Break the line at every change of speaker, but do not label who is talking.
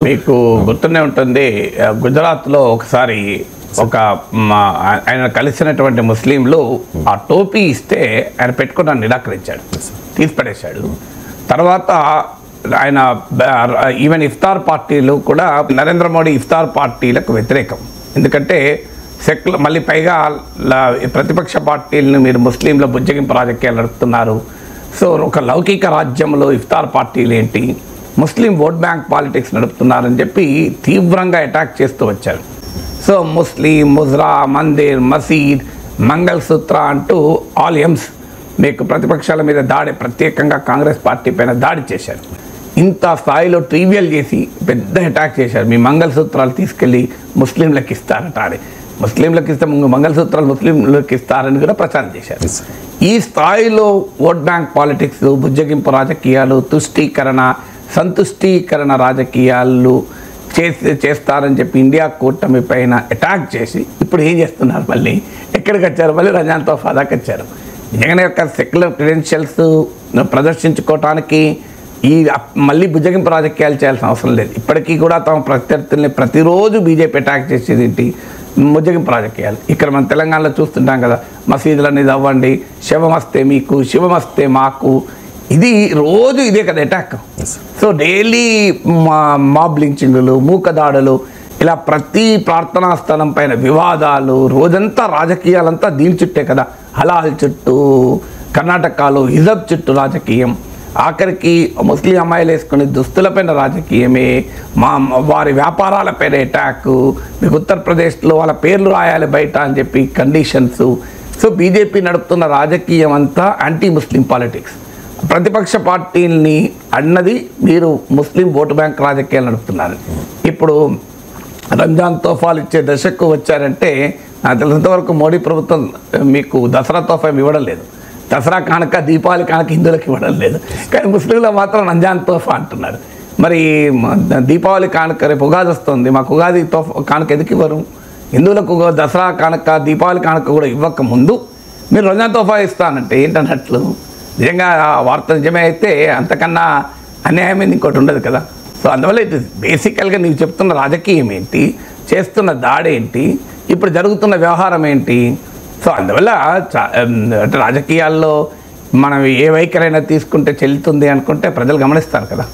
మీకు గుర్తునే ఉంటుంది గుజరాత్లో ఒకసారి ఆయన కలిసినటువంటి ముస్లింలు ఆ టోపీ ఇస్తే ఆయన పెట్టుకున్న నిరాకరించాడు, తీసిపడేశాడు. తర్వాత ఆయన ఈవెన్ ఇఫ్తార్ పార్టీలు కూడా నరేంద్ర మోడీ ఇఫ్తార్ పార్టీలకు వ్యతిరేకం. ఎందుకంటే మళ్ళీ పైగా ప్రతిపక్ష పార్టీలను మీరు ముస్లింల బుజ్జగింపు రాజకీయాలు నడుపుతున్నారు. సో ఒక లౌకిక రాజ్యంలో ఇఫ్తార్ పార్టీలు ఏంటి, ముస్లిం ఓట్ బ్యాంక్ పాలిటిక్స్ నడుపుతున్నారని చెప్పి తీవ్రంగా అటాక్ చేస్తూ వచ్చారు. సో ముస్లిం, ముజ్రా, మందిర్, మసీద్, మంగళ సూత్ర అంటూ ఆల్ ఎమ్స్ మీకు ప్రతిపక్షాల మీద దాడి, ప్రత్యేకంగా కాంగ్రెస్ పార్టీ పైన దాడి చేశారు. ఇంత స్థాయిలో ట్రివియల్ చేసి పెద్ద అటాక్ చేశారు. మీ మంగళసూత్రాలు తీసుకెళ్ళి ముస్లింలకు ఇస్తారట, అది ముస్లింలకు ఇస్తే మంగళసూత్రాలు ముస్లింలకు ఇస్తారని కూడా ప్రచారం చేశారు. ఈ స్థాయిలో ఓట్ బ్యాంక్ పాలిటిక్స్, బుజ్జగింపు రాజకీయాలు, తుష్టీకరణ, సంతుష్టీకరణ రాజకీయాలు చేస్తారని చెప్పి ఇండియా కూటమి పైన అటాక్ చేసి ఇప్పుడు ఏం చేస్తున్నారు, మళ్ళీ ఎక్కడికి వచ్చారు, మళ్ళీ రంజాన్ తోఫా దాకా వచ్చారు. జగన్ యొక్క సెక్యులర్ క్రెడెన్షియల్స్ ప్రదర్శించుకోవటానికి ఈ మళ్ళీ బుజ్జగింపు రాజకీయాలు చేయాల్సిన అవసరం లేదు. ఇప్పటికీ కూడా తమ ప్రత్యర్థుల్ని ప్రతిరోజు బీజేపీ అటాక్ చేసేది ఏంటి, బుజ్జగింపు రాజకీయాలు. ఇక్కడ మనం తెలంగాణలో చూస్తుంటాం కదా, మసీదులన్నీ అవ్వండి, శివమస్తే మీకు, శివమస్తే మాకు, ఇది రోజు ఇదే కదా అటాక్. సో డైలీ మాబ్ లించింగులు, మూకదాడులు, ఇలా ప్రతి ప్రార్థనా స్థలం పైన వివాదాలు, రోజంతా రాజకీయాలంతా దీని చుట్టే కదా. హలాల్ చుట్టూ, కర్ణాటకలో హిజబ్ చుట్టూ రాజకీయం, ఆఖరికి ముస్లిం అమ్మాయిలు వేసుకునే దుస్తులపైన రాజకీయమే, వారి వ్యాపారాలపైన అటాక్, మీకు ఉత్తరప్రదేశ్లో వాళ్ళ పేర్లు రాయాలి బయట అని చెప్పి కండిషన్స్. సో బీజేపీ నడుపుతున్న రాజకీయం అంతా యాంటీ ముస్లిం పాలిటిక్స్. ప్రతిపక్ష పార్టీల్ని అన్నది మీరు ముస్లిం ఓటు బ్యాంక్ రాజకీయాలు నడుపుతున్నారు. ఇప్పుడు రంజాన్ తోఫాలు ఇచ్చే దశకు వచ్చారంటే నాకు తెలిసినంతవరకు మోడీ ప్రభుత్వం మీకు దసరా తోఫా ఇవ్వడం లేదు. దసరా కానుక, దీపావళి కానుక హిందువులకు ఇవ్వడం లేదు, కానీ ముస్లింలు మాత్రం రంజాన్ తోఫా అంటున్నారు. మరి దీపావళి కానుక రేపు ఉగాది వస్తుంది, మాకు ఉగాది తోఫా కానుక ఎందుకు ఇవ్వరు? హిందువులకు దసరా కానుక, దీపావళి కానుక కూడా ఇవ్వక ముందు మీరు రంజాన్ తోఫా ఇస్తానంటే ఏంటన్నట్లు? నిజంగా వార్త నిజమే అయితే అంతకన్నా అన్యాయమైంది ఇంకోటి ఉండదు కదా. సో అందువల్ల ఇట్ బేసికల్గా నీవు చెప్తున్న రాజకీయం ఏంటి, చేస్తున్న దాడి ఏంటి, ఇప్పుడు జరుగుతున్న వ్యవహారం ఏంటి? సో అందువల్ల అంటే రాజకీయాల్లో మనం ఏ వైఖరైనా తీసుకుంటే చెల్లుతుంది అనుకుంటే ప్రజలు గమనిస్తారు కదా.